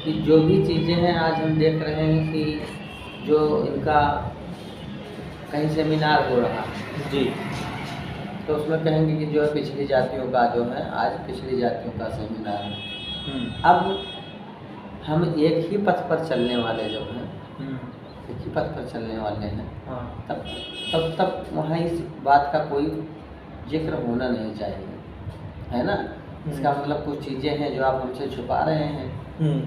कि जो भी चीज़ें हैं आज हम देख रहे हैं कि जो इनका कहीं सेमिनार हो रहा है जी। तो उसमें कहेंगे कि जो है पिछड़ी जातियों का जो है आज पिछड़ी जातियों का सेमिनार है। अब हम एक ही पथ पर चलने वाले जो हैं एक ही पथ पर चलने वाले हैं हाँ। तब वहाँ इस बात का कोई जिक्र होना नहीं चाहिए, है ना। इसका मतलब कुछ चीज़ें हैं जो आप हमसे छुपा रहे हैं, हैं?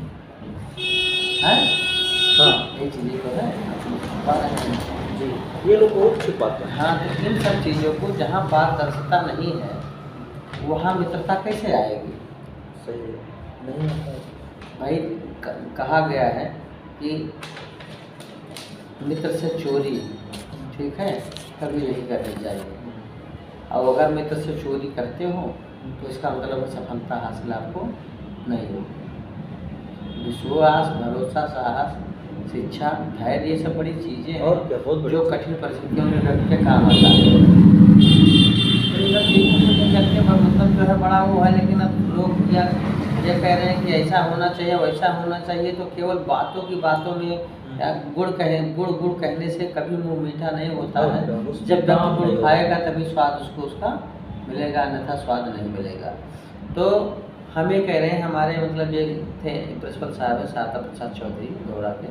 हाँ। ये चीज़ें तो है आप छुपा रहे हैं जी, ये लोग बहुत छुपाते हैं। हाँ, तो इन सब चीज़ों को जहाँ पारदर्शिता नहीं है वहाँ मित्रता कैसे आएगी? सही है, नहीं आता है। भाई कहा गया है कि मित्र से चोरी ठीक है कभी नहीं करनी चाहिए, और अगर मित्र से चोरी करते हो तो इसका मतलब सफलता हासिल आपको नहीं होगी। विश्वास, भरोसा, साहस, शिक्षा, धैर्य, ये सब बड़ी चीज़ें हैं और क्या, बहुत बड़ी जो चीज़। कठिन परिस्थितियों में व्यक्ति के काम आता है। तो इन सब चीज़ों को करके मतलब जो है बड़ा वो है, लेकिन अब लोग ये कह रहे हैं कि ऐसा होना चाहिए वैसा होना चाहिए, तो केवल बातों की बातों में गुड़ कहने से कभी मुँह मीठा नहीं होता है। जब व्यक्ति गुड़ खाएगा तभी स्वाद उसको उसका मिलेगा, अन्यथा स्वाद नहीं मिलेगा। तो हम ये कह रहे हैं, हमारे मतलब ये थे प्रिंसिपल साहब है शारदा प्रसाद चौधरी गौरा के,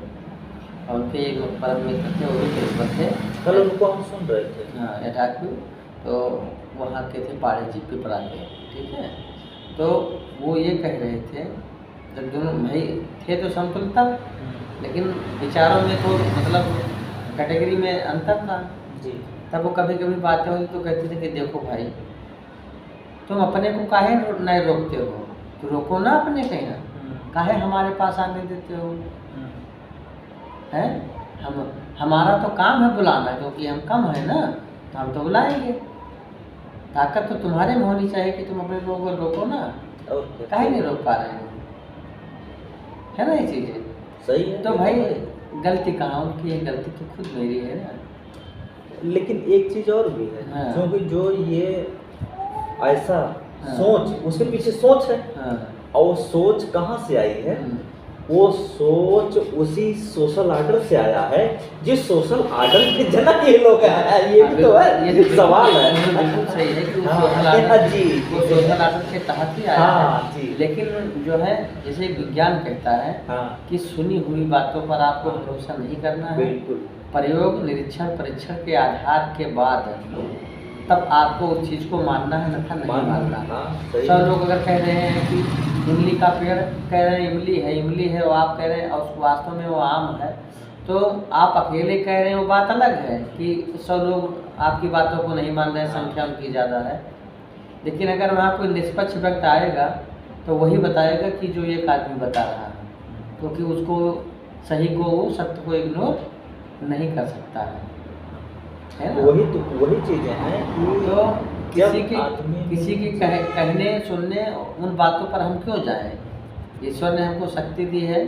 और उनके एक परम मित्र थे, वो भी प्रिंसिपल थे। कल उनको हम सुन रहे थे। हाँ, एटाक्यू, तो वहाँ के थे पाड़े जी पे पढ़ा के, ठीक है। तो वो ये कह रहे थे, जब दोनों भाई थे तो समतुलता, लेकिन विचारों में तो मतलब कैटेगरी में अंतर था जी। तब वो कभी कभी बातें होती तो कहते थे कि देखो भाई तुम अपने को काहे नहीं रोकते हो, तो रोको ना अपने को, यहाँ काहे हमारे पास आने देते हो, हैं? हमारा तो काम है बुलाना, क्योंकि हम कम है ना, तो हम तो बुलाएंगे। ताकत तो तुम्हारे में होनी चाहिए कि तुम अपने लोगों को रोको ना, और काहे नहीं रोक पा रहे हो, है ना ये चीज़ें। सही है। तो भाई गलती कहाँ उनकी है, गलती तो खुद मेरी है ना। लेकिन एक चीज़ और भी है, हाँ। क्योंकि जो ये ऐसा हाँ। सोच, उसके पीछे सोच है, हाँ। और वो सोच कहाँ से आई है? वो सोच उसी सोशल आर्डर से आया है जिस सोशल आर्डर के जनक ये लोग हैं। ये भी तो है, ये सवाल है। बिल्कुल सही है कि वो हाँ, सोशल हाँ आर्डर जी, वो सोशल आर्डर के तहत ही आया हाँ है। जी। लेकिन जो है जैसे विज्ञान कहता है हाँ, कि सुनी हुई बातों पर आपको भरोसा नहीं करना है, बिल्कुल। प्रयोग, निरीक्षण, परीक्षण के आधार के बाद तब आपको उस चीज़ को मानना है, अन्यथा नहीं मानना। हाँ, सब लोग अगर कह रहे हैं कि इमली का पेड़, कह रहे हैं इमली है, और आप कह रहे हैं और वास्तव में वो आम है, तो आप अकेले कह रहे हैं वो बात अलग है कि सब लोग आपकी बातों को नहीं मान रहे हैं, संख्या उनकी ज़्यादा है। लेकिन अगर वहाँ कोई निष्पक्ष व्यक्ति आएगा तो वही बताएगा कि जो एक आदमी बता रहा है, क्योंकि उसको सही को, सत्य को इग्नोर नहीं कर सकता है ना। वही चीजें हैं कि तो आदमी किसी की कहने सुनने उन बातों पर हम क्यों जाएं? ईश्वर ने हमको शक्ति दी है,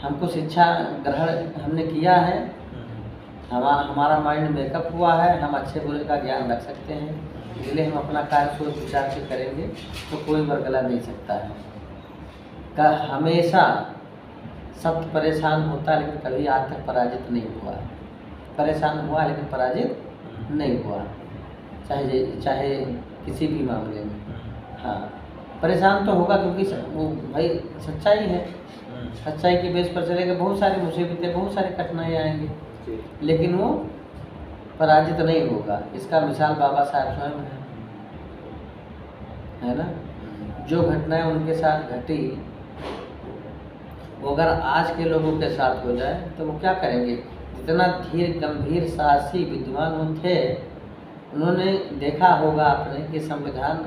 हमको शिक्षा ग्रहण हमने किया है, हमारा माइंड मेकअप हुआ है, हम अच्छे बुरे का ज्ञान रख सकते हैं, इसलिए हम अपना कार्य सोच विचार से करेंगे तो कोई बरगला नहीं सकता है। का हमेशा सत्य परेशान होता लेकिन कभी आज तक पराजित नहीं हुआ। परेशान हुआ लेकिन पराजित नहीं हुआ, चाहे किसी भी मामले में। हाँ, परेशान तो होगा क्योंकि वो भाई सच्चाई है, सच्चाई की बेस पर चलेगा, बहुत सारी मुसीबतें, बहुत सारी कठिनाई आएंगी, लेकिन वो पराजित नहीं होगा। इसका मिसाल बाबा साहब स्वयं है ना। जो घटनाएं उनके साथ घटी वो अगर आज के लोगों के साथ हो जाए तो वो क्या करेंगे। जितना धीर, गंभीर, साहसी, विद्वान वो थे, उन्होंने देखा होगा आपने कि संविधान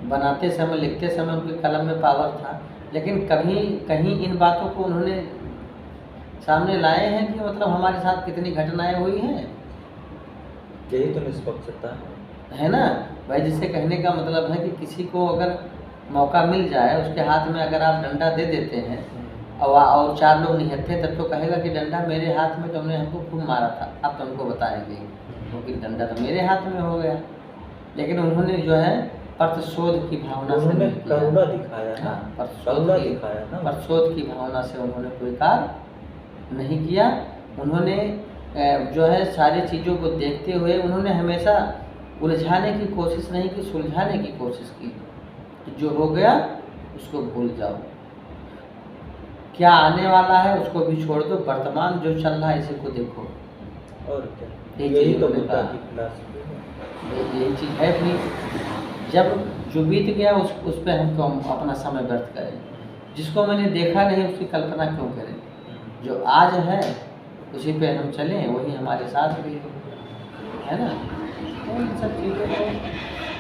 बनाते समय, लिखते समय उनके कलम में पावर था, लेकिन कभी कहीं इन बातों को उन्होंने सामने लाए हैं कि मतलब हमारे साथ कितनी घटनाएं हुई हैं। यही तो निष्पक्षता है ना भाई। जिससे कहने का मतलब है कि किसी को अगर मौका मिल जाए, उसके हाथ में अगर आप डंडा दे देते हैं और चार लोग निहत्थे, तब तो कहेगा कि डंडा मेरे हाथ में, तुमने हमको खूब मारा था, अब तुमको बताएंगे, क्योंकि डंडा तो मेरे हाथ में हो गया। लेकिन उन्होंने जो है प्रतिशोध की भावना से उन्होंने नहीं किया। करुणा दिखाया ना, हाँ, करुणा दिखाया ना। प्रतिशोध की भावना से उन्होंने कोई कार्य नहीं किया। उन्होंने जो है सारी चीज़ों को देखते हुए उन्होंने हमेशा उलझाने की कोशिश नहीं की, सुलझाने की कोशिश की। जो हो गया उसको भूल जाओ, क्या आने वाला है उसको भी छोड़ दो, वर्तमान जो चल रहा है इसी को देखो। और क्या, यही यही चीज़ तो उन्होंने बुद्धा कहा। की फिलॉसफी है। यही चीज़ है भी, जब जो बीत गया उस पर हम क्यों अपना समय व्यर्थ करें। जिसको मैंने देखा नहीं उसकी कल्पना क्यों करें। जो आज है उसी पे हम चलें, वही हमारे साथ भी है ना। तो इन सब चीज़ों को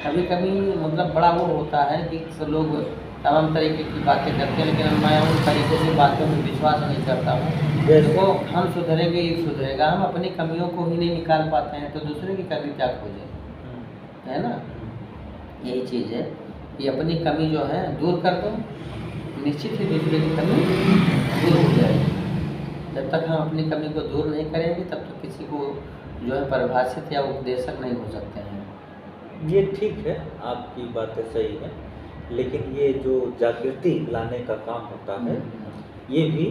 कभी कभी मतलब बड़ा वो होता है कि सब लोग तमाम तरीके की बातें करते हैं, लेकिन मैं उन तरीके से बातों में विश्वास नहीं करता हूँ। देखो हम सुधरेंगे ये सुधरेगा, हम अपनी कमियों को ही नहीं निकाल पाते हैं तो दूसरे की कमी क्या खोजें, है ना। यही चीज़ है कि अपनी कमी जो है दूर कर दो, निश्चित ही दूसरे की कमी दूर हो जाएगी। जब तक हम अपनी कमी को दूर नहीं करेंगे तब तक किसी को जो है परिभाषित या उपदेशक नहीं हो सकते हैं। ये ठीक है, आपकी बातें सही है, लेकिन ये जो जागृति लाने का काम होता है ये भी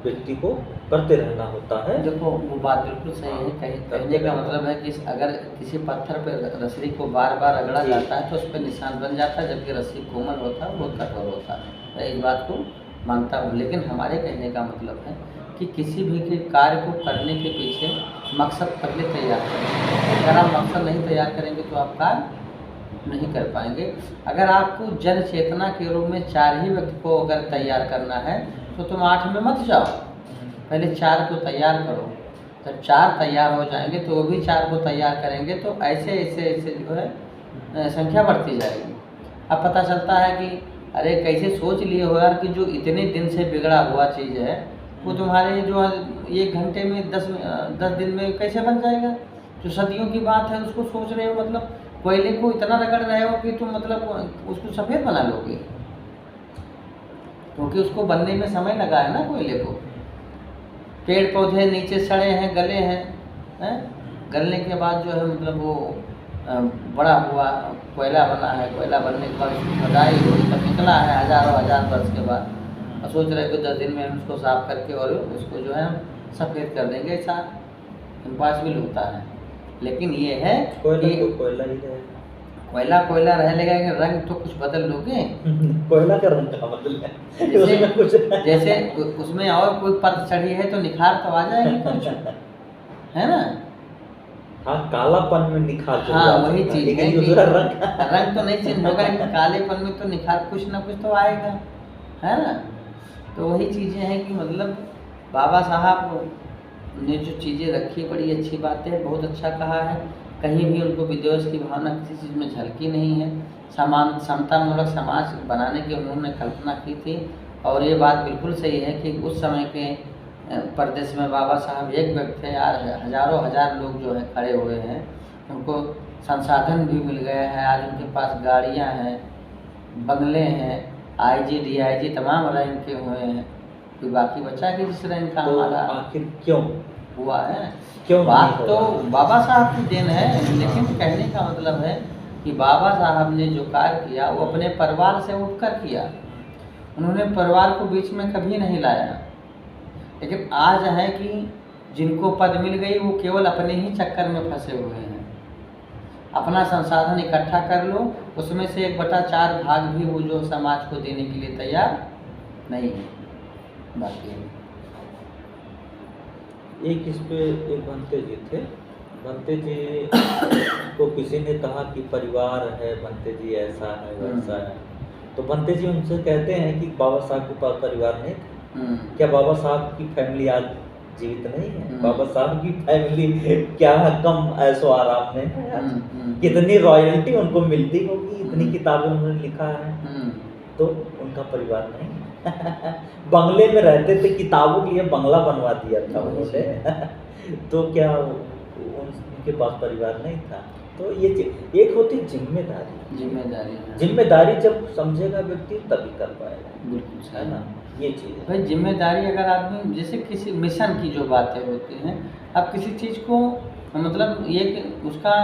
व्यक्ति को करते रहना होता है। देखो वो बात बिल्कुल सही है। कहने का मतलब है कि अगर किसी पत्थर पर रस्सी को बार बार रगड़ा जाता है तो उस पर निशान बन जाता है, जबकि रस्सी कोमल होता है, बहुत कठोर होता है। मैं इस बात को मानता हूँ, लेकिन हमारे कहने का मतलब है कि किसी भी के कार्य को करने के पीछे मकसद पहले तैयार करें। अगर आप मकसद नहीं तैयार करेंगे तो आप कार्य नहीं कर पाएंगे। अगर आपको जन चेतना के रूप में 4 ही व्यक्ति को अगर तैयार करना है तो तुम 8 में मत जाओ, पहले 4 को तैयार करो। जब 4 तैयार हो जाएंगे तो वो भी 4 को तैयार करेंगे, तो ऐसे ऐसे ऐसे जो है संख्या बढ़ती जाएगी। अब पता चलता है कि अरे कैसे सोच लिए हो यार कि जो इतने दिन से बिगड़ा हुआ चीज़ है वो तुम्हारे जो 1 घंटे में 10 दिन में कैसे बन जाएगा। जो सदियों की बात है उसको सोच रहे हो, मतलब कोयले को इतना रगड़ रहे हो कि तुम मतलब उसको सफ़ेद बना लोगे, क्योंकि उसको बनने में समय लगा है ना कोयले को। पेड़ पौधे नीचे सड़े हैं, गले हैं, गलने के बाद जो है मतलब वो बड़ा हुआ कोयला बना है। कोयला बनने के बाद उसकी खुदाई हुई तब निकला है हज़ारों हज़ार वर्ष के बाद। और सोच रहे कि 10 दिन में हम उसको साफ करके और उसको जो है हम सफ़ेद कर देंगे। ऐसा इम्पॉसिबल होता है। लेकिन ये है कि कोयला ही है, कोयला रह लेगा, रंग तो कुछ बदल लोगे। कोयला का रंग का बदल है जैसे उसमें और कोई परत चढ़ी है तो निखार तो आ जाएगी कुछ, है ना। हाँ, कालापन में निखार। हाँ वही चीज़ है कि रंग रंग तो नहीं चेंज होगा, लेकिन कालेपन में तो निखार कुछ ना कुछ तो आएगा, है ना। तो वही चीज़ें हैं कि मतलब बाबा साहब ने जो चीज़ें रखी बड़ी अच्छी बात है, बहुत अच्छा कहा है। कहीं भी उनको विद्वेष की भावना किसी चीज़ में झलकी नहीं है। समान समतामूलक समाज बनाने की उन्होंने कल्पना की थी। और ये बात बिल्कुल सही है कि उस समय के प्रदेश में बाबा साहब एक व्यक्ति थे, आज हज़ारों हज़ार लोग जो है खड़े हुए हैं। उनको संसाधन भी मिल गए हैं, आज उनके पास गाड़ियाँ हैं, बंगले हैं, IG DIG तमाम रैंक के हुए हैं। कोई बाकी बचा कि जिस रैंक का तो हमारा आखिर क्यों हुआ है। क्यों बात तो बाबा साहब की देन है, लेकिन कहने का मतलब है कि बाबा साहब ने जो कार्य किया वो अपने परिवार से उठकर किया। उन्होंने परिवार को बीच में कभी नहीं लाया। लेकिन आज है कि जिनको पद मिल गई वो केवल अपने ही चक्कर में फंसे हुए हैं। अपना संसाधन इकट्ठा कर लो, उसमें से 1/4 भाग भी वो जो समाज को देने के लिए तैयार नहीं है। बाकी एक इस पे एक बनते जी थे, बनते जी को किसी ने कहा कि परिवार है बनते जी, ऐसा है वैसा है। तो बनते जी उनसे कहते हैं कि बाबा साहब के पास परिवार नहीं था। क्या बाबा साहब की फैमिली आज जीवित नहीं है? बाबा साहब की फैमिली क्या कम ऐसो आराम में है आज? कितनी रॉयल्टी उनको मिलती होगी, इतनी किताबें उन्होंने लिखा है, तो उनका परिवार नहीं। बंगले में रहते थे, किताबों के लिए बंगला बनवा दिया था उन्होंने। तो क्या उनके पास परिवार नहीं था? तो ये एक होती जिम्मेदारी। जिम्मेदारी जब समझेगा व्यक्ति तभी कर पाएगा। बिल्कुल है ना, ये चीज़ है भाई। जिम्मेदारी अगर आदमी, जैसे किसी मिशन की जो बातें होती हैं, अब किसी चीज़ को मतलब ये कि उसका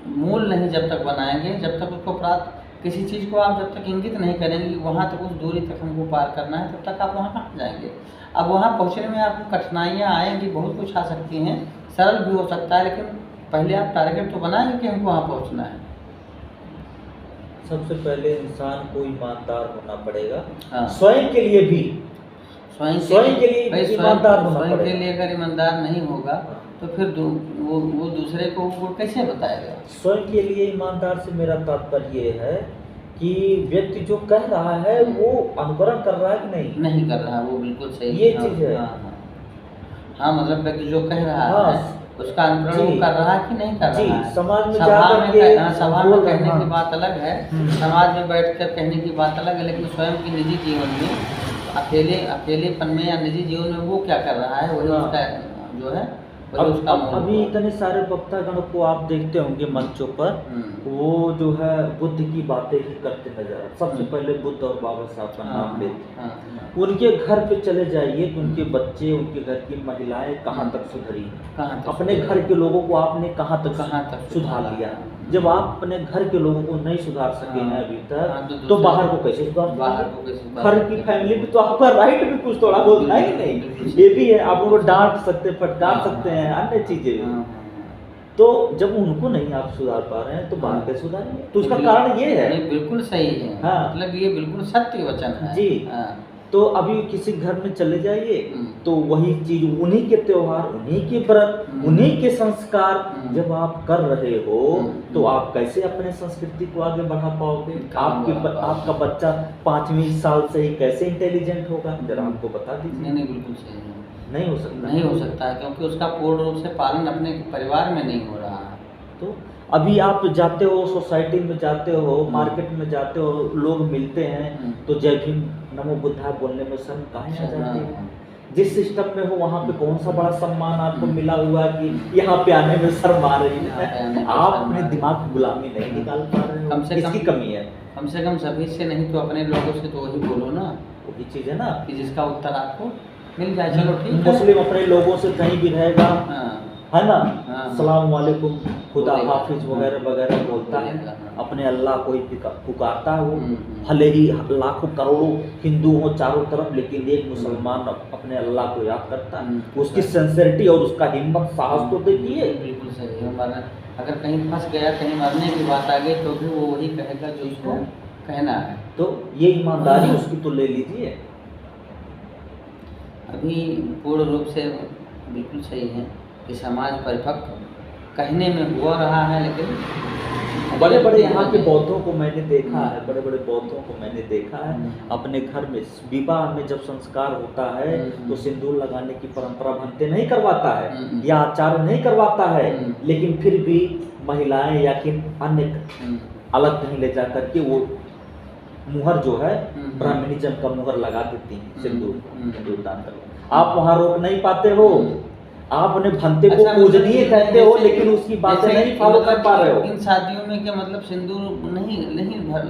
मूल नहीं जब तक बनाएंगे, जब तक उसको प्राप्त किसी चीज़ को आप जब तक इंगित नहीं करेंगे कि वहाँ तक उस दूरी तक हमको पार करना है, तब तक आप वहाँ कहाँ जाएंगे। अब वहाँ पहुँचने में आपको कठिनाइयाँ आएंगी, बहुत कुछ आ सकती हैं, सरल भी हो सकता है, लेकिन पहले आप टारगेट तो बनाएंगे कि हमको वहाँ पहुँचना है। सबसे पहले इंसान को ईमानदार होना पड़ेगा, हाँ। स्वयं के लिए भी, स्वयं के लिए भाई ईमानदार होना स्वयं के पड़ेगा। लिए अगर ईमानदार नहीं होगा तो फिर वो दूसरे को वो कैसे बताएगा। स्वयं के लिए ईमानदार से मेरा तात्पर्य ये है कि व्यक्ति जो कह रहा है वो अनुकरण कर रहा है कि नहीं, नहीं कर रहा, वो बिल्कुल सही ये हाँ, चीज है। हाँ, मतलब व्यक्ति जो कह रहा हाँ, है उसका अनुकरण वो कर रहा है कि नहीं कर जी, रहा है। समाज में सभा जाकर में के सभा बोल में रहे कहने हैं। की बात अलग है, समाज में बैठकर कहने की बात अलग है, लेकिन स्वयं की निजी जीवन में अकेलेपन में या निजी जीवन में वो क्या कर रहा है, वही हाँ। उसका जो है वही उसका मूल अभी है। इतने सारे वक्तागण को आप देखते होंगे मंचों पर, वो जो है बुद्ध की बातें ही करते नजर आते। सबसे पहले बुद्ध और बाबा साहब का नाम लेते हैं। उनके घर पे चले जाइए तो उनके बच्चे, उनके घर की महिलाएं कहाँ तक सुधरी, अपने घर के लोगों को आपने कहाँ तक सुधार लिया। जब आप अपने घर के लोगों को नहीं सुधार सके हैं अभी तक, तो बाहर को कैसे सुधार। घर की फैमिली में तो आपका राइट भी कुछ थोड़ा बहुत है ही नहीं, ये भी है, आप उनको डांट सकते, फटकार सकते हैं, अन्य चीजें। तो जब उनको नहीं आप सुधार पा रहे हैं तो बाहर कैसे सुधारेंगे। तो उसका कारण ये है, बिल्कुल सही है, हाँ, मतलब ये बिल्कुल सत्य वचन है जी। तो अभी किसी घर में चले जाइए तो वही चीज, उन्हीं के त्योहार, उन्हीं के व्रत, उन्हीं के संस्कार जब आप कर रहे हो तो आप कैसे अपने संस्कृति को आगे बढ़ा पाओगे। आपका बच्चा 5वीं साल से ही कैसे इंटेलिजेंट होगा, जरा हमको बता दीजिए। नहीं, बिल्कुल सही है, नहीं हो सकता है, क्योंकि उसका पूर्ण रूप से पालन अपने परिवार में नहीं हो रहा है। तो अभी आप जाते हो, सोसाइटी में जाते हो, मार्केट में जाते हो, लोग मिलते हैं तो जय भीम नमो बुद्धाय बोलने में शर्म काहे आ जाती है। जिस सिस्टम में हो वहाँ पे कौन सा बड़ा सम्मान आपको मिला हुआ है कि यहाँ पे आने में शर्म आ रही है। आप अपने दिमाग की गुलामी नहीं निकाल पा रहे हो, किसकी कमी है। कम से कम सभी से नहीं तो अपने लोगों से तो वही बोलो ना, वही चीज है ना कि जिसका उत्तर आपको मिल जाए। चलो ठीक है, मुस्लिम अपने लोगों से कहीं भी रहेगा, है ना, सलाम वालेकुम, खुदा हाफिज वगैरह वगैरह बोलता है, अपने अल्लाह को ही पुकारता है। वो भले ही लाखों करोड़ों हिंदू हो चारों तरफ, लेकिन एक मुसलमान अपने अल्लाह को याद करता है। उसकी सिंसियरिटी और उसका हिम्मत, साहस तो देखिए। बिल्कुल सही है। अगर कहीं फंस गया, कहीं मरने की बात आ गई तो भी वो वही कहेगा जो उसको कहना है। तो ये ईमानदारी उसकी तो ले लीजिए। अभी पूर्ण रूप से बिल्कुल सही है कि समाज परिपक्व कहने में हो रहा है, लेकिन बड़े बड़े यहाँ के बौद्धों को मैंने देखा है, बड़े बड़े बौद्धों को मैंने देखा है अपने घर में विवाह में जब संस्कार होता है तो सिंदूर लगाने की परंपरा बनते नहीं करवाता है या आचार्य नहीं करवाता है, लेकिन फिर भी महिलाएं या कि अन्य अलग कहीं ले जा करके वो मुहर जो है ब्राह्मणिज्म का मुहर लगा देती है, सिंदूर दान कर। आप वहाँ रोक नहीं पाते हो, आप अपने भंते को पूजनीय कहते हो, लेकिन उसकी बातें नहीं फॉलो कर पा रहे हो। इन शादियों में क्या मतलब सिंदूर नहीं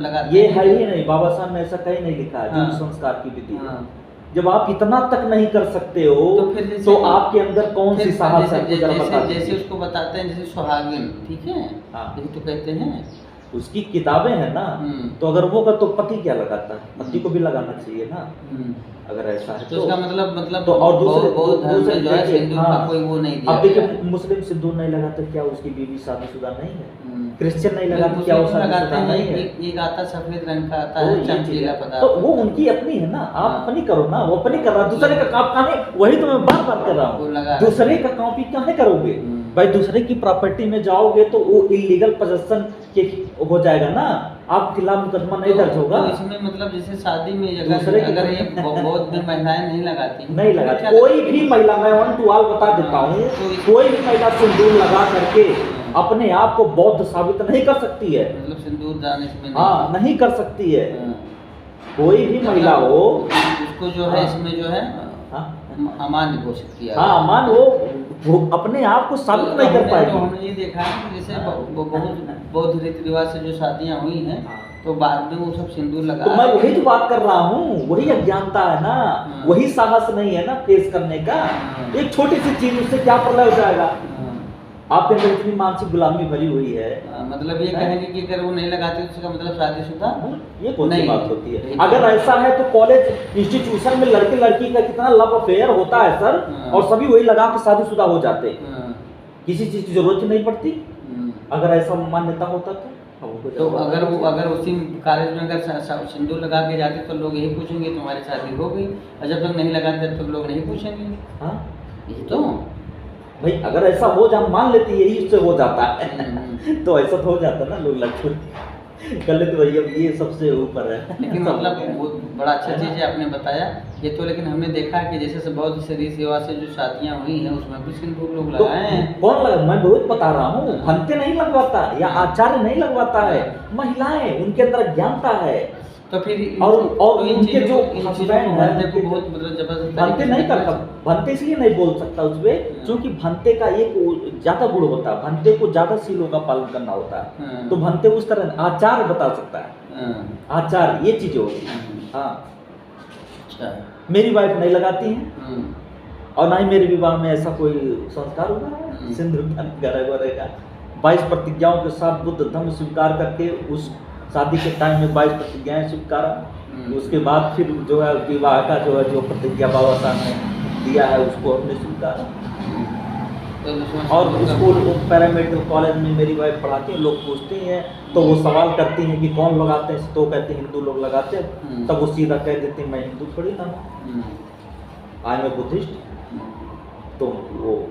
लगाते, ये है ही नहीं, बाबा साहब ने ऐसा कहीं नहीं लिखा है। जो संस्कार की विधि है, जब आप इतना तक नहीं कर सकते हो तो आपके अंदर कौन सी साहस है। जैसे उसको बताते हैं, जैसे सुहागिन, ठीक है, यही तो कहते हैं, उसकी किताबें हैं ना, तो अगर वो कर तो पति क्या लगाता है, पति को भी लगाना चाहिए ना। अगर ऐसा है तो उसका मतलब तो और दूसरे धर्म में जो है सिंदूर का कोई वो नहीं दिया। अब देखिए, मुस्लिम सिंदूर नहीं लगाते, क्या उसकी बीवी शादीशुदा नहीं है? क्रिश्चियन नहीं लगाते, क्या वो शादीशुदा नहीं है? एक आता सफेद रंग का आता है चमकीला पदार्थ, तो वो उनकी अपनी है ना, आप अपनी करो ना, वो अपनी कर रहा है, दूसरे का काम काहे, वही तो मैं बार बार कर रहा हूँ, दूसरे का कॉपी काहे करोगे भाई। दूसरे की प्रॉपर्टी में जाओगे तो वो इलीगल पोजेशन के हो जाएगा ना, आप खिलाफ मुकदमा नहीं दर्ज होगा। तो इसमें मतलब जैसे शादी में अगर ये बहुत भी महिलाएं नहीं लगाती, कोई भी महिला, मैं वन टू ऑल बता देता हूँ, कोई भी महिला सिंदूर लगा करके अपने आप को बौद्ध साबित नहीं कर सकती है। मतलब सिंदूर दान इसमें नहीं कर सकती है। कोई भी महिला हो, उसको जो है इसमें जो है अमान्य घोषित किया। अमान वो अपने आप को साबित नहीं कर पाएगी। तो हमने ये देखा है कि जैसे बहुत बौद्ध रीति रिवाज से जो शादियां हुई हैं तो बाद में वो सब सिंदूर लगा। तो मैं वही तो बात कर रहा हूँ, वही अज्ञानता है ना, वही साहस नहीं है ना फेस करने का। एक छोटी सी चीज उससे क्या प्रलय हो जाएगा। आपके अंदर इतनी मानसिक गुलामी भरी हुई है, मतलब ये कहेंगे कि अगर वो नहीं लगाते तो उसका मतलब शादीशुदा ये कौन सी नहीं बात होती है? नहीं। अगर ऐसा है तो कॉलेज इंस्टीट्यूशन में लड़के लड़की का कितना लव अफेयर होता है सर, हाँ। और सभी वही लगा के शादीशुदा हो जाते, हाँ, किसी चीज की जरूरत ही नहीं पड़ती। हम्म। अगर ऐसा मान्यता होता तो अगर उसी कॉलेज में अगर सिंदूर लगा के जाते तो लोग यही पूछेंगे तुम्हारी शादी हो गई, और जब तक नहीं लगाते तब तक लोग नहीं पूछेंगे। हाँ यही तो भाई, अगर ऐसा हो जा मान लेती यही उससे हो जाता है तो ऐसा तो हो जाता ना, लोग लड़के कर लेते भैया, ये सबसे ऊपर है। लेकिन मतलब वो बड़ा अच्छा चीज़ है आपने बताया ये तो। लेकिन हमने देखा कि जैसे से बहुत शरीर सेवा से जो शादियाँ हुई हैं उसमें भी सिंदूर लोग तो लगाए हैं। कौन लगा, मैं बहुत बता रहा हूँ, भंते नहीं लगवाता या आचार्य नहीं लगवाता है, महिलाएं, उनके अंदर ज्ञानता है। तो फिर और तो इन उनके चीज़ों जो को- इन चीज़ों हस्बैंड को हैं, भंते को उनके बहुत मतलब जबरदस्त भंते तरीके नहीं से करता, भंते इसलिए नहीं बोल सकता उसपे क्योंकि भंते का एक ज्यादा गुण होता है, भंते को ज्यादा सीलों का पालन करना होता है, हाँ। तो भंते उस तरह आचार बता सकता है, हाँ, आचार ये चीजें होती हैं। हम्म। हाँ, अच्छा, मेरी वाइफ नहीं लगाती है, हम्म, और ना ही मेरे विवाह में ऐसा कोई संस्कार हुआ है हम्म। सिंदूर का। 22 प्रतिज्ञाओं के साथ बुद्ध धर्म स्वीकार करके उस शादी के टाइम में 22 प्रतिज्ञाएं स्वीकारा, उसके बाद फिर जो है विवाह का जो प्रतिज्ञा बाबा साहब ने दिया है उसको हमने स्वीकारा। तो उसमें और सिंदूर का- स्कूल पैरामेडिकल कॉलेज में मेरी वाइफ पढ़ाती है, लोग पूछते हैं तो वो सवाल करती हैं कि कौन लगाते हैं, तो कहते हैं हिंदू लोग लगाते हैं, तब वो सीधा कह देते हैं मैं हिंदू थोड़ी ना, हम्म, आई एम ए बुद्धिस्ट। तो वो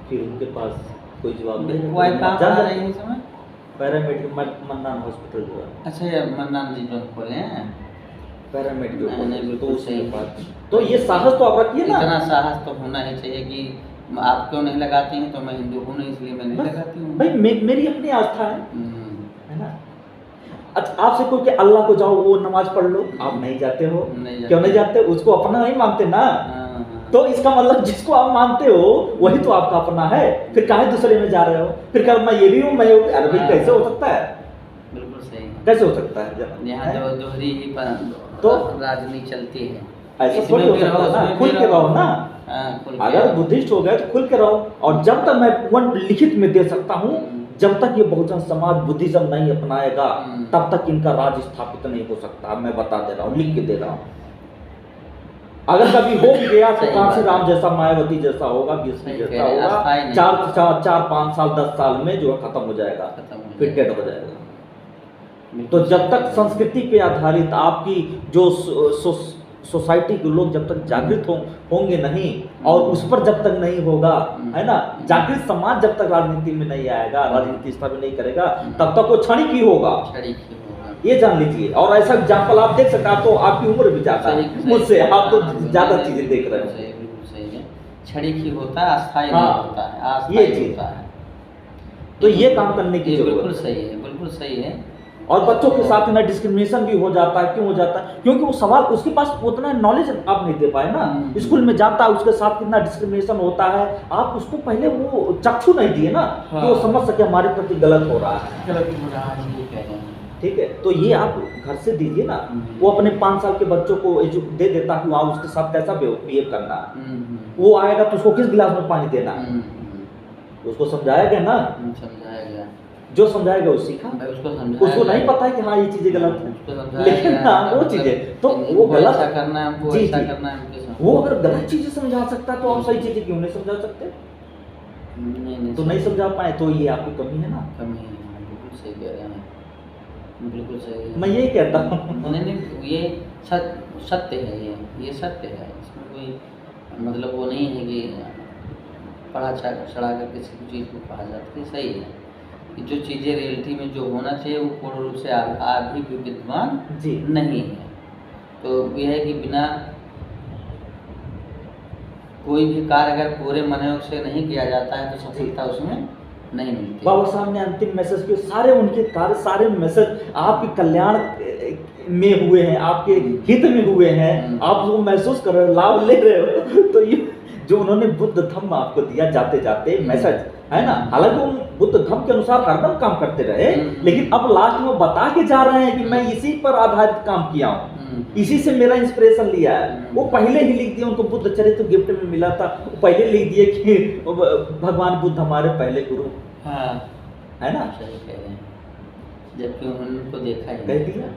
फिर उनके पास कोई जवाब नहीं वो आप कहाँ पढ़ा रही है इस समय? पैरामेडिकल मन्नान हॉस्पिटल जो है, अच्छा, ये मन्नान जी जो खोले हैं। पैरामेडिकल नहीं, नहीं, तो बिल्कुल उसके सही। बाद तो ये साहस तो आप रखिए ना। इतना साहस तो होना ही चाहिए कि आप क्यों नहीं लगाती हैं, तो मैं हिंदू हूँ नहीं इसलिए मैं नहीं बस, लगाती हूँ। भाई मेरी अपनी आस्था है हम्म, ना। अच्छा, आपसे कोई कि अल्लाह को जाओ वो नमाज पढ़ लो, आप नहीं जाते हो, नहीं जाते। क्यों नहीं जाते? उसको अपना नहीं मानते ना, हाँ, हाँ। तो इसका मतलब जिसको आप मानते हो वही तो आपका अपना है, फिर काहे दूसरे में जा रहे हो? फिर क्या मैं ये भी हूँ, मैं ये भी? अरे भाई कैसे हो सकता है, बिल्कुल सही है। कैसे हो सकता है जरा? यहाँ हैं? जो दोहरी ही तो राजनीति चलती है। ऐसा इसमें थोड़ी हो भी सकता है उसमें ना, भी खुल के रहो ना। हाँ, खुल के अगर रहो। बुद्धिस्ट हो गए तो खुल के रहो, और जब तक मैं वन लिखित में दे सकता हूँ, जब तक ये बहुजन समाज बुद्धिज्म नहीं अपनाएगा तब तक इनका राज स्थापित नहीं हो सकता। मैं बता दे रहा हूँ, लिख के दे रहा हूँ। अगर कभी हो भी गया तो सही कांसी बात है। राम जैसा, मायावती जैसा होगा, बीएसपी सही जैसा कह रहे हैं, होगा, अस्थायी नहीं। 4-5 साल 10 साल में जो है खत्म हो जाएगा, खत्म हो फिर जाएगा। डेड हो जाएगा। तो जब तक संस्कृति पे आधारित आपकी जो सोसाइटी के लोग जब तक जागृत होंगे नहीं, और उस पर जब तक नहीं होगा, है ना, जागृत समाज जब तक राजनीति में नहीं आएगा, राजनीति स्थापित नहीं करेगा, तब तक वो क्षणिक ही होगा, छड़ी की होगा। ये जान लीजिए। और ऐसा एग्जाम्पल आप देख सकते हैं, आप तो आपकी उम्र भी ज्यादा सही- है सही- मुझसे, आप तो हाँ, ज्यादा बिल्कुल चीजें देख रहे बिल्कुल हो। सही, बिल्कुल सही है। छड़ी की होता है, अस्थायी हाँ, नहीं होता है, ये अस्थायी चीज। होता है। तो ये काम करने की ये जरूरत बिल्कुल है। सही है, बिल्कुल सही है। और बच्चों के साथ ना डिस्क्रिमिनेशन भी हो जाता है। क्यों हो जाता है? क्योंकि वो सवाल, उसके पास उतना नॉलेज आप नहीं दे पाए ना। स्कूल में जाता है, उसके साथ कितना डिस्क्रिमिनेशन होता है, आप उसको पहले वो चक्षु नहीं दिए ना, कि वो समझ सके हमारे प्रति गलत हो रहा है। गलत हो रहा है, ये कह रहे हैं। ठीक है, तो ये आप घर से दीजिए ना। वो अपने 5 साल के बच्चों को दे देता कि वहाँ उसके साथ कैसा बिहेव करना है। वो आएगा तो उसको किस गिलास में पानी देना है, उसको समझाया गया ना। समझाया गया, जो समझाएगा वो सीखा। भाई उसको समझाया उसको नहीं गया। पता है कि हाँ ये चीजें गलत उसको है, समझाया लेकिन गया, हाँ वो मतलब चीजें तो इनको वो गलत ऐसा करना है, हमको जी, ऐसा जी। करना है, हमको ऐसा- वो अगर गलत चीजें समझा सकता है तो आप सही चीजें क्यों नहीं समझा सकते? नहीं तो नहीं समझा पाए तो ये आपकी कमी है ना। कमी है, बिल्कुल सही कह रहे हैं, बिल्कुल सही है। मैं यही कहता हूँ। नहीं, ये सत्य है, ये सत्य है। इसमें कोई मतलब वो नहीं है कि पढ़ा चढ़ा कर किसी भी चीज़ को कहा जाता है। सही है कि जो चीज़ें रियलिटी में जो होना चाहिए वो पूर्ण रूप से अभी भी विद्यमान जी नहीं है। तो यह है कि बिना कोई भी कार्य अगर पूरे मनोयोग से नहीं किया जाता है तो सफलता उसमें नहीं मिलती। बाबा साहब ने अंतिम मैसेज किए, सारे उनके कार्य, सारे मैसेज आपके कल्याण में हुए हैं, आपके हित में हुए हैं। आप वो महसूस कर रहे हो, लाभ ले रहे हो। तो ये जो उन्होंने बुद्ध धम्म आपको दिया जाते जाते मैसेज है ना, हालांकि वो बुद्ध धम्म के अनुसार हरदम काम करते रहे, लेकिन अब लास्ट में बता के जा रहे हैं कि मैं इसी पर आधारित काम किया हूँ। इसी से मेरा इंस्पिरेशन लिया है। वो पहले ही लिख दिया, उनको बुद्ध चरित्र गिफ्ट में मिला था, वो पहले लिख दिए कि भगवान बुद्ध हमारे पहले गुरु, हाँ है ना, सही कह रहे हैं, जबकि उन्होंने उनको देखा ही कह दिया।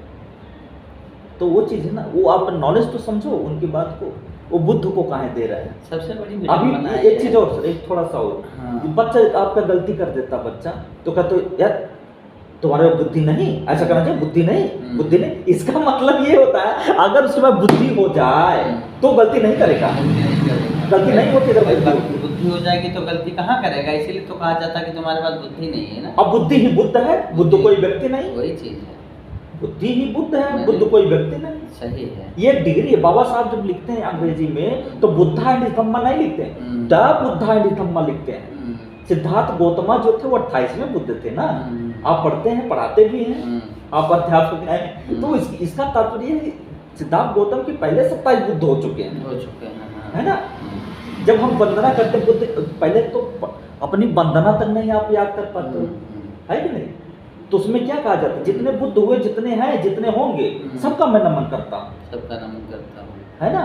तो वो चीज है ना, वो आप नॉलेज तो समझो उनकी बात को, वो बुद्ध को कहाँ दे रहा है। सबसे बड़ी अभी बनाई एक है। चीज और, एक थोड़ा सा और, हाँ। बच्चा आपका गलती कर देता बच्चा, तो कहते यार तुम्हारे बुद्धि नहीं, ऐसा करना चाहिए, बुद्धि नहीं, बुद्धि नहीं। इसका मतलब ये होता है अगर उसके पास बुद्धि हो जाए तो गलती नहीं करेगा, गलती नहीं होती अगर बुद्धि हो जाएगी तो गलती कहाँ करेगा, इसीलिए तो कहा जाता है कि तुम्हारे पास बुद्धि नहीं है ना। अब बुद्धि ही बुद्ध है, बुद्ध कोई व्यक्ति नहीं, वही चीज है, बुद्धि ही बुद्ध है, बुद्ध कोई व्यक्ति नहीं। सही है। ये डिग्री है, बाबा साहब जब लिखते हैं अंग्रेजी में तो बुद्धा एंड धम्मा नहीं लिखते हैं, द बुद्धा एंड धम्मा लिखते हैं। सिद्धार्थ गौतमा जो थे वो 28वें बुद्ध थे ना, आप पढ़ते हैं, पढ़ाते भी हैं, आप अध्यापक हैं, तो इसका तात्पर्य है सिद्धार्थ गौतम के पहले 27 बुद्ध हो चुके हैं, है ना। जब हम वंदना करते हैं बुद्ध, पहले तो अपनी वंदना तक नहीं आप याद कर पाते हो, है कि नहीं। तो उसमें क्या कहा जाता है, जितने बुद्ध हुए, जितने हैं, जितने होंगे, सबका मैं नमन करता हूँ, सबका नमन करता हूँ, है ना।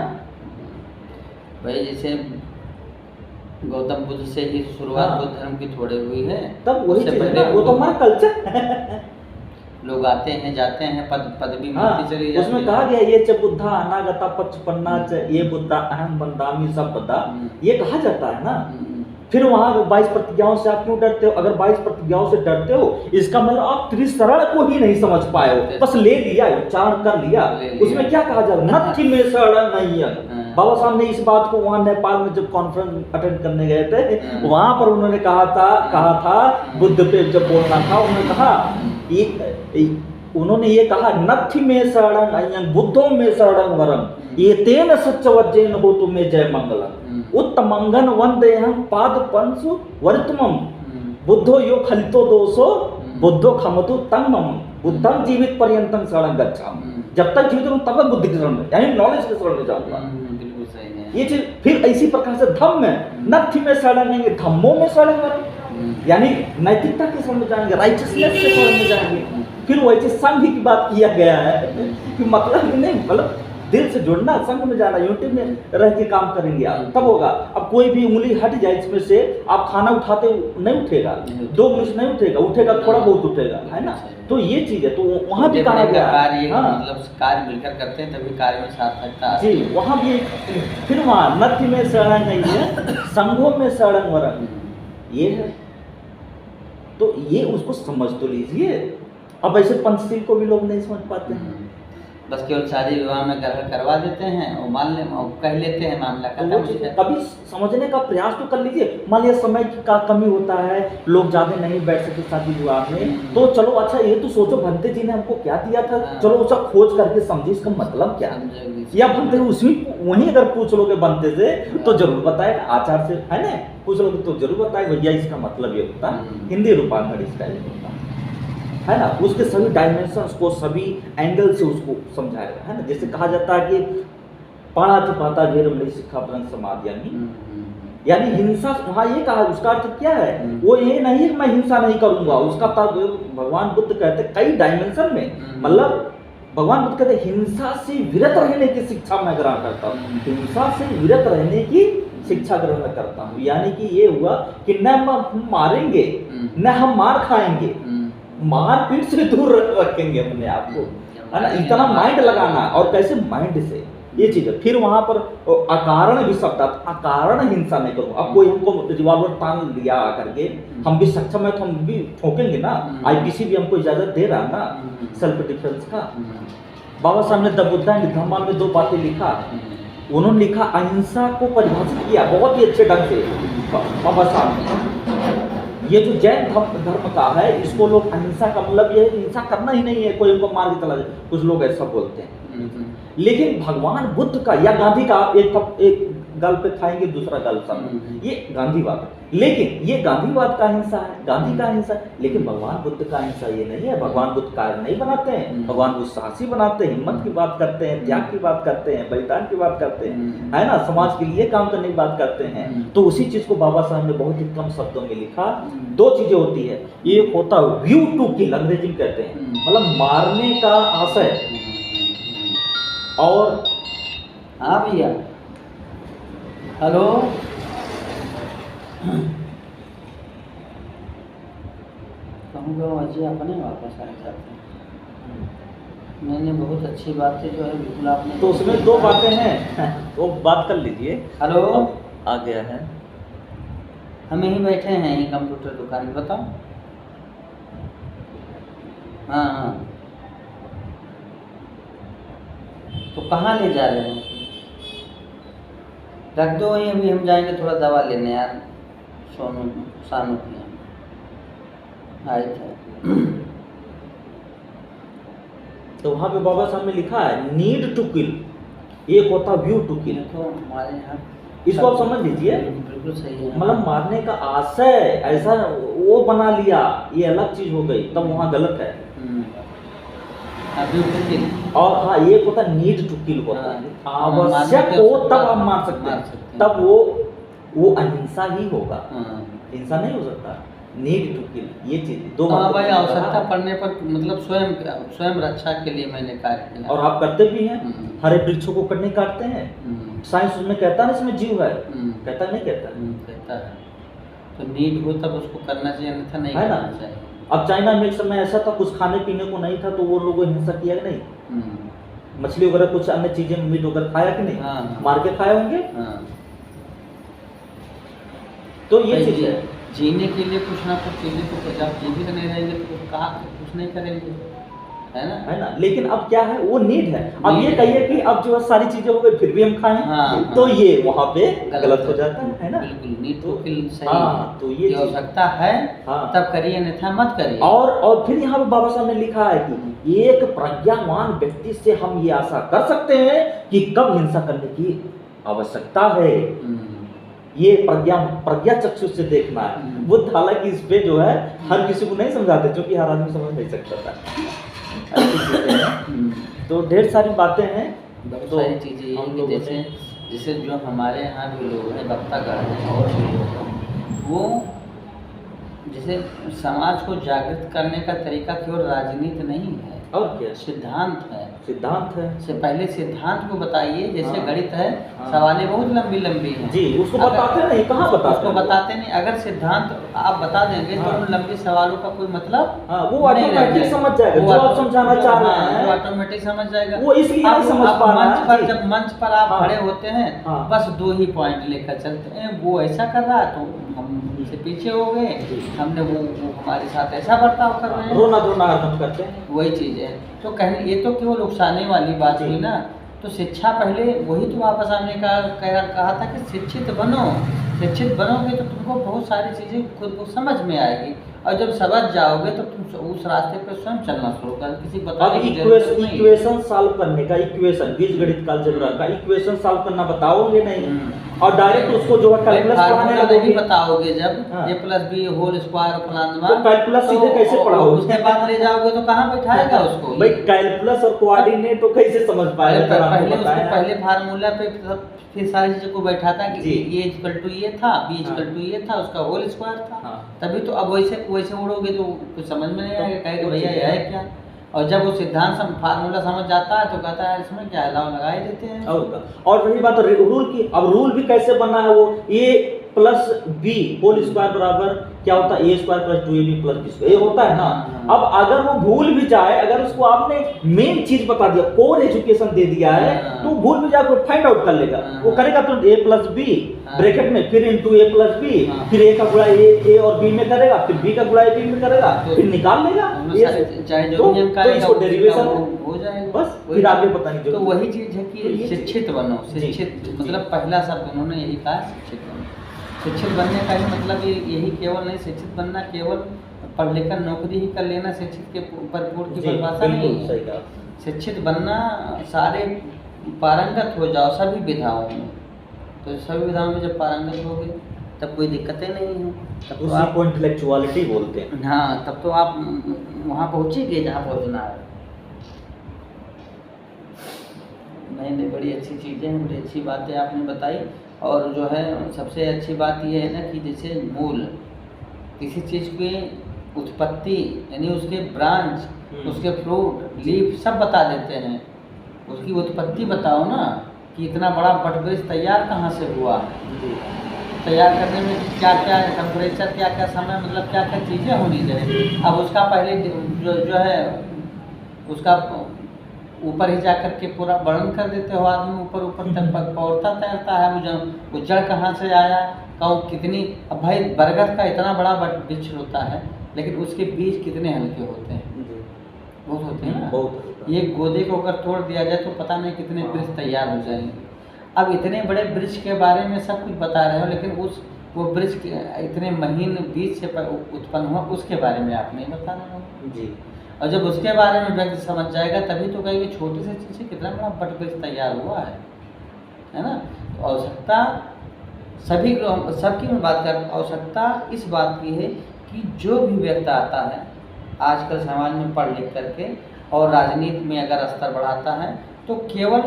भाई जैसे गौतम बुद्ध से ही शुरुआत हाँ। बुद्ध धर्म की थोड़ी हुई है, तब वही उससे चीज़ है पहले ना, वो तो हमारा कल्चर है। लोग आते हैं जाते हैं, पदवी हाँ, मिलती चली जाती उसमें है। कहा गया ये च बुद्धा अनागता पचपन्ना च ये बुद्धा अहम बंदामी सब बदा, ये कहा जाता है ना। फिर वहां 22 प्रतिज्ञाओं से आप क्यों डरते हो, अगर 22 प्रतिज्ञाओं से डरते हो इसका मतलब आप त्रिशरण को ही नहीं समझ पाए हो, बस ले लिया, उच्चारण कर लिया। उसमें क्या कहा जाता है, नथि में शरण नहीं है। बाबा साहब ने इस बात को वहां नेपाल में जब कॉन्फ्रेंस अटेंड करने गए थे, वहां पर उन्होंने कहा था बुद्ध पे जब बोलना था, उन्होंने कहा उन्होंने ये कहा नथि में शरणं अयं बुद्धों में शरणं वरम ये तेन सच्चवज्जेन हो तुम्हें जय मंगलम उत्तमंगन वंदेहं पाद पंसु वर्तमम बुद्धो यो खलितो दोषो बुद्धो खमतु तंगमम बुद्धं जीवित पर्यंतम शरणं गच्छामि। जब तक जीवित रहूं तब तक बुद्धि की शरण में, यानी नॉलेज की शरण में जाऊंगा। बिल्कुल सही है। ये चीज फिर इसी प्रकार से धम्म में नथि में शरण नहीं, धम्मों में शरण वरम यानी नैतिकता के शरण में जाएंगे, राइचियसनेस के शरण में जाएंगे। फिर वही चीज संघ की बात किया गया है कि मतलब ही नहीं, मतलब दिल से जुड़ना, संघ में जाना, यूनिटी में रह के काम करेंगे आप, तब होगा। अब कोई भी उंगली हट जाए इसमें से, आप खाना उठाते नहीं उठेगा, 2 मिनट नहीं उठेगा, उठेगा थोड़ा बहुत उठेगा, है ना। तो ये चीज है, तो वहां भी कहा गया कार्य, हाँ, मतलब कार्य मिलकर करते हैं तभी कार्य में सार्थकता जी। वहां भी फिर वहां नथि में शरण नहीं है, संघों में शरण वरण ये है। तो ये उसको समझ तो लीजिए। अब ऐसे पंचशील को भी लोग नहीं समझ पाते हैं, बस केवल शादी विवाह में ग्रहण करवा देते हैं और मान ले कह लेते हैं मामला तो कभी समझने का प्रयास तो कर लीजिए। मान लिया समय का कमी होता है, लोग ज्यादा नहीं बैठ सकते शादी विवाह में, तो चलो अच्छा ये तो सोचो भंते जी ने हमको क्या दिया था, चलो उसका खोज करके समझिए इसका मतलब क्या है। या भंते उसमें वहीं अगर पूछ लोगे बनते से तो जरूर बताए, आचार से है ना, पूछ लोगे तो जरूर बताए भैया इसका मतलब ये होता है, हिंदी रूपांतर इसका ये होता है ना। उसके सभी डायमेंशंस को, सभी एंगल से उसको समझाएगा, है ना। जैसे कहा जाता है कि पाणा थी पाता घेर मिली शिक्षा परंग समाधि, यानी हिंसा, वहाँ ये कहा, उसका अर्थ क्या है, वो ये नहीं है कि मैं हिंसा नहीं करूंगा, उसका भगवान बुद्ध कहते कई डायमेंशन में, मतलब भगवान बुद्ध कहते हिंसा से विरत रहने की शिक्षा मैं ग्रहण करता हूँ, हिंसा से विरत रहने की शिक्षा ग्रहण करता हूँ। यानी कि ये हुआ कि न हम मारेंगे न हम मार खाएंगे, मारपीट से दूर रखेंगे अपने आप को, है ना। इतना माइंड लगाना, और कैसे माइंड से, ये चीज है। फिर वहां पर अकारण भी शब्द आता, अकारण हिंसा नहीं करूँ। अब कोई हमको रिवॉल्वर तान लिया करके, हम भी सक्षम है तो हम भी ठोकेंगे ना, आईपीसी भी हमको इजाजत दे रहा ना सेल्फ डिफेंस का। बाबा साहब ने द बुद्ध एंड धम्मा में 2 बातें लिखा, उन्होंने लिखा अहिंसा को परिभाषित किया बहुत ही अच्छे ढंग से बाबा साहब ने। ये जो जैन धर्म का है, इसको लोग अहिंसा का मतलब ये हिंसा करना ही नहीं है, कोई उनको मार के चला जाए, कुछ लोग ऐसा बोलते हैं। लेकिन भगवान बुद्ध का या गांधी का, एक गल पे खाएंगे दूसरा गल सामने, ये गांधीवाद है। लेकिन ये गांधीवाद का हिंसा है, गांधी का हिंसा, लेकिन भगवान बुद्ध का हिंसा ये नहीं है। भगवान बुद्ध कार्य नहीं बनाते हैं, भगवान बुद्ध साहसी बनाते हैं, हिम्मत की बात करते हैं, त्याग की बात करते हैं, बलिदान की बात करते हैं, है ना, समाज के लिए काम करने की बात करते हैं। तो उसी चीज को बाबा साहब ने बहुत ही कम शब्दों में लिखा। 2 चीजें होती है, एक होता है व्यू टू किल, अंग्रेजी में कहते हैं, मतलब मारने का आशय, और हाँ भैया, हेलो। कहूँगा अजय अपने वापस आए जाते हैं। मैंने बहुत अच्छी बातें जो है बिल्कुल आपने, तो उसमें दो बातें हैं, वो बात कर लीजिए। हेलो, आ गया है। हम यहीं बैठे हैं, यहीं कंप्यूटर दुकान में, बताओ। हाँ हाँ, तो कहाँ ले जा रहे हो? रख दो वहीं, अभी हम जाएंगे थोड़ा दवा लेने यार, सोनू सानू की आए थे। तो वहाँ पे बाबा साहब ने लिखा है नीड टू किल, एक होता व्यू टू किल। तो हमारे यहाँ इसको आप समझ लीजिए, बिल्कुल सही है। मतलब मारने का आशय ऐसा वो बना लिया, ये अलग चीज हो गई, तब वहाँ गलत है। और हाँ, एक होता नीड टू किल होता है, आवश्यक हो तब आप मार सकते हैं, तब वो अहिंसा ही होगा, हिंसा नहीं हो सकता। नीड टू किल, ये चीज दो हाँ भाई, आवश्यकता पड़ने पर मतलब स्वयं रक्षा के लिए मैंने कार्य किया, और आप करते भी हैं। हरे वृक्षों को कटने काटते हैं, साइंस उसमें कहता है इसमें जीव है, कहता नहीं कहता? कहता है। तो नीड हो तब उसको करना चाहिए, अन्यथा नहीं करना चाहिए। अब चाइना में एक समय ऐसा था, कुछ खाने पीने को नहीं था, तो वो लोगों हिंसा किया कि नहीं? मछली वगैरह कुछ अन्य चीजें मीट वगैरह खाया कि नहीं? हाँ, मार के खाए होंगे। तो ये चीज है, जीने के लिए कुछ ना कुछ चीजें तो जब जीवित नहीं रहेंगे तो कुछ नहीं करेंगे, है ना? लेकिन अब क्या है, वो नीड है। अब ये कहिए कि अब जो सारी चीजें हो गई फिर भी हम खाएं, तो ये वहाँ पे गलत हो जाता है ना? बिल्कुल, नीड टू किल सही। हाँ, तो ये आवश्यकता है तब करिए, अन्यथा मत करिए। और फिर यहाँ पे बाबा साहब ने लिखा है कि एक प्रज्ञावान व्यक्ति से हम ये आशा कर सकते हैं कि कब हिंसा करने की आवश्यकता है, ये प्रज्ञा चक्षु से देखना है। वो हालांकि इस पे जो है हर किसी को नहीं समझाते, क्योंकि हर आदमी समझ नहीं सकता था। तो ढेर सारी बातें हैं, बहुत सारी चीजें ये कि जैसे जो हमारे यहाँ भी लोग हैं, वक्तागण हैं और भी लोग हैं, वो जैसे समाज को जागृत करने का तरीका केवल राजनीति नहीं है, और क्या सिद्धांत है। सिद्धांत है से पहले सिद्धांत को बताइए, जैसे गणित है, सवालें बहुत लंबी लंबी हैं जी, उसको बताते नहीं, कहाँ बताते? उसको बताते नहीं। अगर सिद्धांत आप बता देंगे तो उन लंबे सवालों का कोई मतलब वो ऑटोमेटिक समझ जाएगा, जो आप समझाना चाह रहे हैं, वो ऑटोमेटिक समझ जाएगा। वो इसलिए नहीं समझ पा रहा है। जब मंच पर आप खड़े होते हैं, बस 2 ही पॉइंट लेकर चलते हैं, वो ऐसा कर रहा है तो हम उनसे पीछे हो गए, हमने वो हमारे साथ ऐसा बर्ताव कर रहे हैं, रोना धोना आरंभ करते हैं, वही चीज है। तो कहने ये तो केवल उकसाने वाली बात हुई ना। तो शिक्षा पहले, वही तो वापस हमने कहा था कि शिक्षित बनोगे तो तुमको बहुत सारी चीज़ें खुद को समझ में आएगी, और जब समझ जाओगे तो तुम उस रास्ते पे स्वयं चलना शुरू कर, किसी बताने की जरूरत नहीं। इक्वेशन सॉल्व करने का, इक्वेशन बीजगणित का अलजेब्रा का इक्वेशन सॉल्व करना बताओगे नहीं, और डायरेक्ट उसको जो है कैलकुलस पढ़ाने लगोगे, बताओगे जब a+b होल स्क्वायर फलाना, तो कैलकुलस सीधे कैसे पढ़ाओगे? उसके बाद ले जाओगे तो कहाँ बैठाएगा उसको? भाई कैलकुलस और कोऑर्डिनेट तो कैसे समझ पाएगा? पहले फार्मूला पे फिर सारी चीज़ों को बैठाता कि ये इक्वल टू ये था, b इक्वल टू ये था, उसका होल स्क्वायर था, तभी तो। अब वैसे उड़ोगे तो कुछ समझ में नहीं आएगा, कहेगा भैया ये है क्या। और जब वो सिद्धांत फार्मूला समझ जाता है तो कहता है इसमें क्या अलाव लगा ही देते हैं। और रही बात रूल की, अब रूल भी कैसे बना है, वो a+b होल स्क्वायर बराबर क्या होता है, a² + 2ab + b स्क्वायर, ये होता है ना। अब अगर वो भूल भी जाए, अगर उसको आपने मेन चीज बता दिया, कोर एजुकेशन दे दिया है, तो भूल भी जाए तो फाइंड आउट कर लेगा। वो करेगा तो a+b ब्रैकेट में, फिर इनटू a+b, फिर a का गुणा a और b में करेगा, फिर b का गुणा b में करेगा, फिर निकाल लेगा। चाहे जो नियम का इसको डेरिवेशन हो जाएगा, बस फिर आगे पता नहीं। तो वही चीज है कि शिक्षित बनो। शिक्षित मतलब पहला शब्द उन्होंने यही कहा, शिक्षित बनो। शिक्षित बनने का ही मतलब यही केवल नहीं, शिक्षित बनना केवल पढ़ लिखकर नौकरी ही कर लेना शिक्षित के परिपूर्ण की परिभाषा नहीं है। शिक्षित बनना सारे पारंगत हो जाओ सभी विधाओं में, तो सभी विधाओं में जब पारंगत हो गए तब कोई दिक्कतें नहीं हैं, तब तो आपको इंटेलेक्चुअलिटी बोलते हैं। हाँ, तब तो आप वहाँ पहुँचेंगे जहाँ पहुँचना है। नहीं, बड़ी अच्छी चीज़ें हैं, बड़ी अच्छी बातें आपने बताई। और जो है सबसे अच्छी बात यह है ना कि जैसे मूल किसी चीज़ की उत्पत्ति, यानी उसके ब्रांच, उसके फ्रूट, लीफ सब बता देते हैं। उसकी उत्पत्ति बताओ ना कि इतना बड़ा वटवृक्ष तैयार कहाँ से हुआ है। जी तैयार करने में क्या क्या टेम्परेचर, क्या क्या समय, मतलब क्या क्या चीज़ें होनी चाहिए। अब उसका पहले जो है उसका ऊपर ही जा कर के पूरा वर्णन कर देते हो। आदमी ऊपर ऊपर तक पौड़ता तैरता है, वो जड़ कहाँ से आया, कहूँ कितनी। अब भाई बरगद का इतना बड़ा वृक्ष होता है, लेकिन उसके बीज कितने हल्के होते हैं, जी बहुत होते हैं ना। बहुत। ये गोदे को अगर तोड़ दिया जाए तो पता नहीं कितने वृक्ष तैयार हो जाएंगे। अब इतने बड़े वृक्ष के बारे में सब कुछ बता रहे हो, लेकिन वो वृक्ष इतने महीन बीज से उत्पन्न हुआ उसके बारे में आप नहीं बता रहे हो। जी और जब उसके बारे में व्यक्ति समझ जाएगा तभी तो कहेंगे छोटे से चीज़ से कितना बड़ा वटवृक्ष तैयार हुआ है ना। तो आवश्यकता सबकी मैं बात कर, आवश्यकता इस बात की है कि जो भी व्यक्ति आता है आजकल समाज में पढ़ लिख करके और राजनीति में अगर स्तर बढ़ाता है तो केवल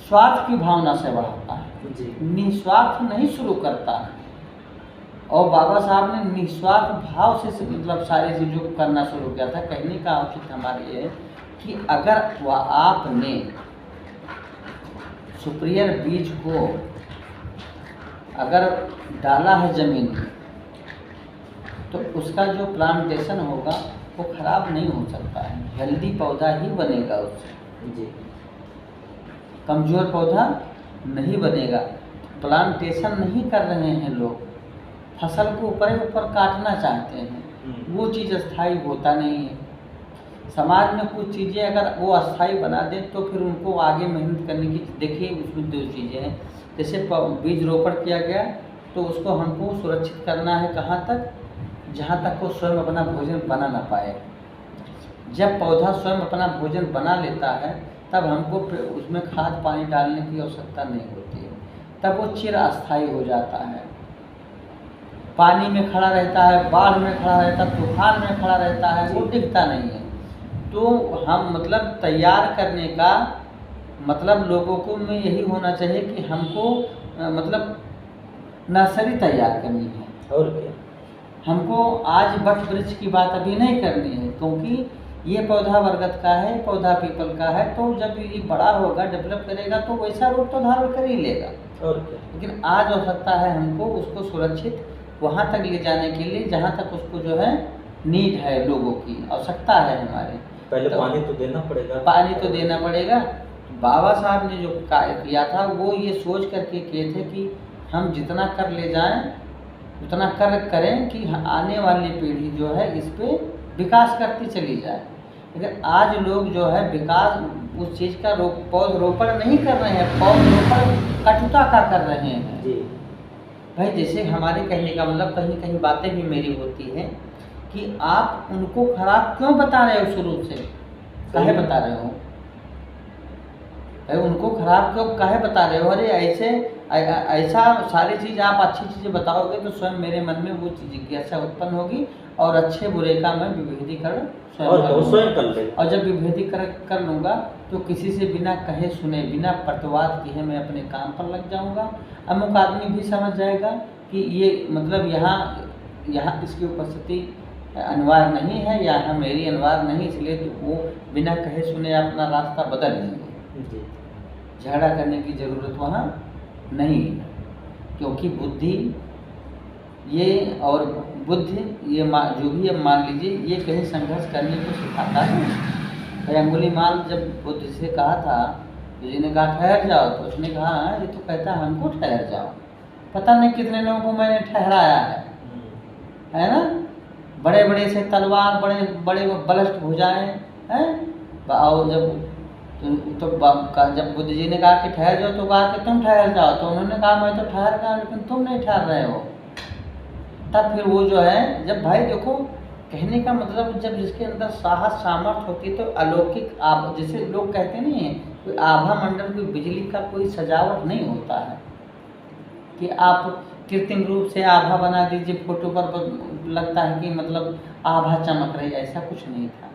स्वार्थ की भावना से बढ़ाता है, जी निस्वार्थ नहीं शुरू करता है। और बाबा साहब ने निस्वार्थ भाव से मतलब सारी चीज़ों को करना शुरू किया था। कहने का औचित्य हमारे ये है कि अगर आपने सुपीरियर बीज को अगर डाला है ज़मीन में तो उसका जो प्लांटेशन होगा वो खराब नहीं हो सकता है, हेल्दी पौधा ही बनेगा उससे। जी कमज़ोर पौधा नहीं बनेगा। प्लांटेशन नहीं कर रहे हैं लोग, फसल को ऊपर ऊपर काटना चाहते हैं, वो चीज़ अस्थायी होता नहीं है। समाज में कुछ चीज़ें अगर वो अस्थायी बना दें तो फिर उनको आगे मेहनत करने की, देखिए उसमें दो चीज़ें हैं। जैसे बीज रोपण किया गया तो उसको हमको सुरक्षित करना है कहाँ तक, जहाँ तक वो स्वयं अपना भोजन बना ना पाए। जब पौधा स्वयं अपना भोजन बना लेता है तब हमको उसमें खाद पानी डालने की आवश्यकता नहीं होती है, तब वो चिर अस्थायी हो जाता है। पानी में खड़ा रहता है, बाढ़ में खड़ा रहता है, तूफान में खड़ा रहता है, वो दिखता नहीं है। तो हम मतलब तैयार करने का मतलब लोगों को में यही होना चाहिए कि हमको मतलब नर्सरी तैयार करनी है। और क्या, हमको आज वट वृक्ष की बात अभी नहीं करनी है, क्योंकि ये पौधा बरगद का है, पौधा पीपल का है, तो जब ये बड़ा होगा डेवलप करेगा तो वैसा रूप तो धारण कर ही लेगा। और क्या। लेकिन आज आवश्यकता है हमको उसको सुरक्षित वहाँ तक ले जाने के लिए जहाँ तक उसको जो है नीड है, लोगों की आवश्यकता है हमारे। पहले तो पानी तो देना पड़ेगा। पानी तो देना पड़ेगा। बाबा साहब ने जो कार्य किया था वो ये सोच करके किए थे कि हम जितना कर ले जाएं उतना करें कि आने वाली पीढ़ी जो है इस पे विकास करती चली जाए। लेकिन आज लोग जो है विकास उस चीज़ का पौधरोपण नहीं कर रहे हैं, पौधरोपण कटुता का कर रहे हैं। जी भाई जैसे हमारे कहने का मतलब कहीं कहीं बातें भी मेरी होती हैं कि आप उनको खराब क्यों बता रहे हो, शुरू से काहे बता रहे हो भाई, उनको खराब क्यों काहे बता रहे हो। अरे ऐसा सारी चीज़ आप अच्छी चीज़ें बताओगे तो स्वयं मेरे मन में वो चीज़ जिज्ञासा उत्पन्न होगी और अच्छे बुरे का मैं विभेदीकरण स्वयं कर ले। और जब विभेदीकरण कर लूँगा तो किसी से बिना कहे सुने बिना प्रतिवाद किए मैं अपने काम पर लग जाऊँगा। अमुक आदमी भी समझ जाएगा कि ये मतलब यहाँ इसकी उपस्थिति अनिवार्य नहीं है, यहाँ मेरी अनिवार्य नहीं, इसलिए तो वो बिना कहे सुने अपना रास्ता बदल लेंगे। झगड़ा करने की ज़रूरत वहाँ नहीं है, क्योंकि बुद्धि ये और बुद्धि ये जो भी अब मान लीजिए ये कहीं संघर्ष करने को सिखाता है। भाई अंगुलीमाल जब बुद्ध से कहा था, बुद्ध ने कहा ठहर जाओ, तो उसने कहा ये तो कहता है हमको ठहर जाओ। पता नहीं कितने लोगों को मैंने ठहराया है ना। बड़े बड़े से तलवार, बड़े बड़े बलिष्ठ भुजाएं हैं, और जब बुद्ध जी ने कहा कि ठहर जाओ तो कहा कि तुम ठहर जाओ, तो उन्होंने कहा मैं तो ठहर गया लेकिन तुम नहीं ठहर रहे हो। तब फिर वो जो है, जब भाई देखो कहने का मतलब जब जिसके अंदर साहस सामर्थ्य होती है तो अलौकिक जैसे लोग कहते नहीं है कोई आभा मंडल, कोई बिजली का कोई सजावट नहीं होता है कि आप कृत्रिम रूप से आभा बना दीजिए, फोटो पर लगता है कि मतलब आभा चमक रही, ऐसा कुछ नहीं था।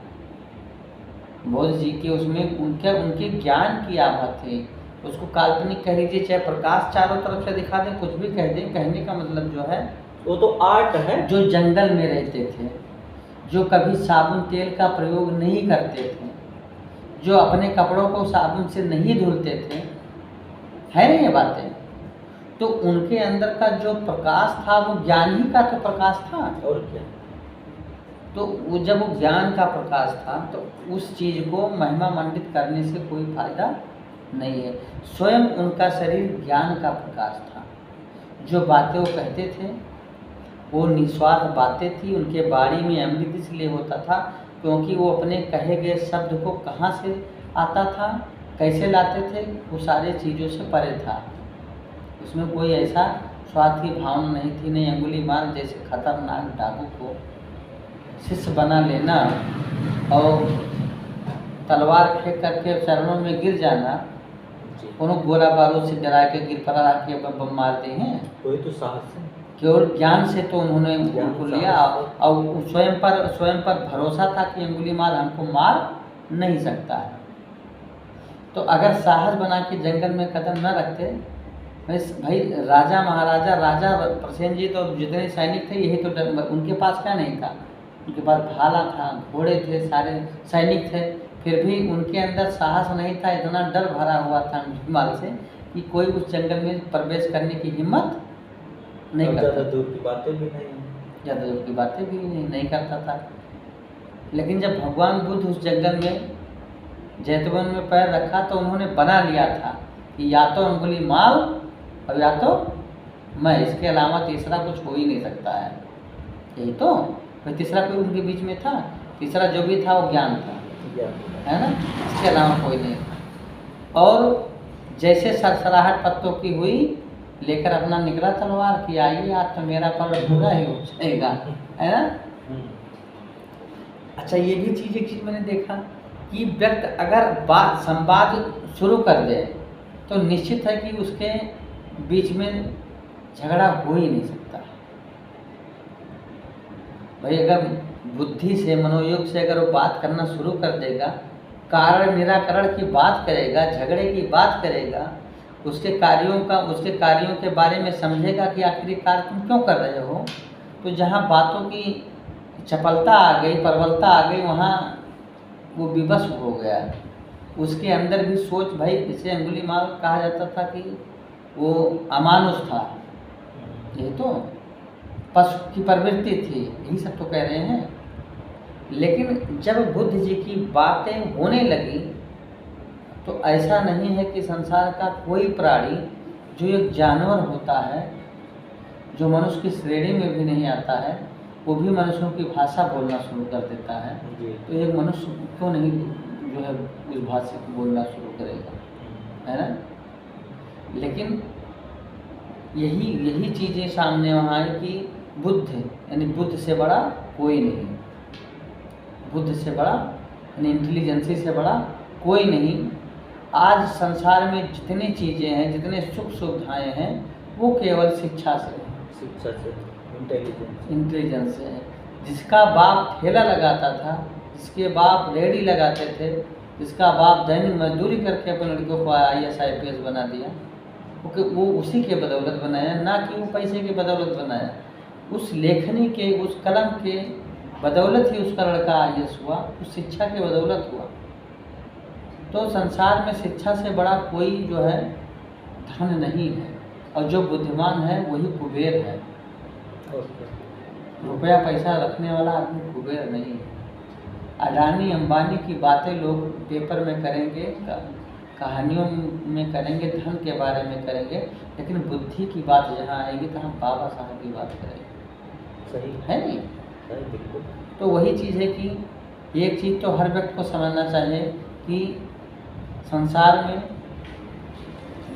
बुद्ध जी के उसमें उनके ज्ञान की आभा थी। उसको काल्पनिक कह लीजिए, चाहे प्रकाश चारों तरफ से दिखा दें, कुछ भी कह दें, कहने का मतलब जो है वो तो आर्ट है। जो जंगल में रहते थे, जो कभी साबुन तेल का प्रयोग नहीं करते थे, जो अपने कपड़ों को साबुन से नहीं धुलते थे, है ना ये बातें, तो उनके अंदर का जो प्रकाश था वो ज्ञान ही का तो प्रकाश था। और क्या। तो वो जब वो ज्ञान का प्रकाश था तो उस चीज़ को महिमा मंडित करने से कोई फायदा नहीं है। स्वयं उनका शरीर ज्ञान का प्रकाश था। जो बातें वो कहते थे वो निस्वार्थ बातें थी। उनके बाणी में अमृत इसलिए होता था क्योंकि वो अपने कहे गए शब्द को कहाँ से आता था, कैसे लाते थे, वो सारे चीज़ों से परे था। उसमें कोई ऐसा स्वार्थ की भावना नहीं थी। नहीं अंगुलीमाल जैसे खतरनाक डाकू को शिष्य बना लेना और तलवार फेंक करके चरणों में गिर जाना, कोनो गोला बारूद से डरा के गिर पड़ा के बम मारते हैं। कोई तो साहस है। केवल ज्ञान से तो उन्होंने उनको लिया और स्वयं पर भरोसा था कि अंगुलीमाल हमको मार नहीं सकता है। तो अगर साहस बना के जंगल में कदम न रखते, भाई राजा महाराजा राजा प्रसेनजीत और जितने सैनिक थे यही तो डर, उनके पास क्या नहीं था, उनके पास भाला था, घोड़े थे, सारे सैनिक थे, फिर भी उनके अंदर साहस नहीं था। इतना डर भरा हुआ था अंगुलीमाल से कि कोई उस जंगल में प्रवेश करने की हिम्मत नहीं करता। ज़्यादा दूर की बातें भी नहीं करता था। लेकिन जब भगवान बुद्ध उस जंगल में जैतवन में पैर रखा तो उन्होंने बना लिया था कि या तो अंगुलीमाल और या तो मैं, इसके अलावा तीसरा कुछ हो ही नहीं सकता है। यही तो फिर तीसरा कोई उनके बीच में था, तीसरा जो भी था वो ज्ञान था, है ना, इसके अलावा कोई नहीं था। और जैसे सरसराहट पत्तों की हुई, लेकर अपना निकला तलवार कि आइए आज तो मेरा पर पूरा ही हो जाएगा, है ना। अच्छा ये भी चीज़ मैंने देखा कि व्यक्ति अगर संवाद शुरू कर दे तो निश्चित है कि उसके बीच में झगड़ा हो ही नहीं सकता। भाई अगर बुद्धि से मनोयोग से अगर वो बात करना शुरू कर देगा, कारण निराकरण की बात करेगा, झगड़े की बात करेगा, उसके कार्यों के बारे में समझेगा कि आखिरकार तुम क्यों कर रहे हो, तो जहाँ बातों की चपलता आ गई, प्रबलता आ गई, वहाँ वो विवश हो गया। उसके अंदर भी सोच, भाई इसे अंगुलीमाल कहा जाता था कि वो अमानुष था, ये तो पशु की प्रवृत्ति थी, यही सब तो कह रहे हैं। लेकिन जब बुद्ध जी की बातें होने लगी तो ऐसा नहीं है कि संसार का कोई प्राणी जो एक जानवर होता है, जो मनुष्य की श्रेणी में भी नहीं आता है, वो भी मनुष्यों की भाषा बोलना शुरू कर देता है। तो एक मनुष्य क्यों नहीं जो है उस भाषा को बोलना शुरू करेगा, है ना। लेकिन यही चीज़ें सामने वहाँ है कि बुद्ध यानी बुद्ध से बड़ा कोई नहीं, बुद्ध से बड़ा यानी इंटेलिजेंसी से बड़ा कोई नहीं। आज संसार में जितनी चीज़ें हैं, जितने सुख सुविधाएं हैं, वो केवल शिक्षा से इंटेलिजेंस से है। जिसका बाप ठेला लगाता था, जिसके बाप रेहड़ी लगाते थे, जिसका बाप दैनिक मजदूरी करके अपने लड़कों को IAS IPS बना दिया, वो उसी के बदौलत बनाया, ना कि वो पैसे के बदौलत बनाया। उस लेखनी के, उस कलम के बदौलत ही उसका लड़का IAS हुआ, उस शिक्षा के बदौलत हुआ। तो संसार में शिक्षा से बड़ा कोई जो है धन नहीं है, और जो बुद्धिमान है वही कुबेर है। रुपया पैसा रखने वाला आदमी कुबेर नहीं है। अडानी अंबानी की बातें लोग पेपर में करेंगे, कहानियों में करेंगे, धन के बारे में करेंगे, लेकिन बुद्धि की बात जहाँ आएगी तो हम बाबा साहब की बात करेंगे। सही है नहीं? सही, बिल्कुल। तो वही चीज़ है कि एक चीज़ तो हर व्यक्ति को समझना चाहिए कि संसार में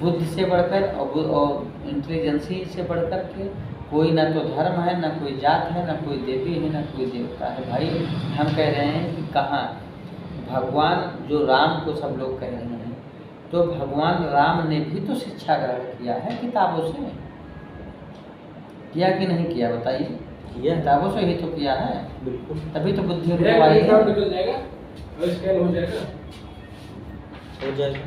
बुद्धि से बढ़कर और इंटेलिजेंसी से बढ़कर के कोई ना तो धर्म है, ना कोई जात है, ना कोई देवी है, ना कोई देवता है। भाई हम कह रहे हैं कि कहाँ भगवान जो राम को सब लोग कह रहे हैं, तो भगवान राम ने भी तो शिक्षा ग्रहण किया है किताबों से, किया कि नहीं किया बताइए? किया, किताबों से ही तो किया है, बिल्कुल। तभी तो बुद्धि उनको आई है। हो जाएगा।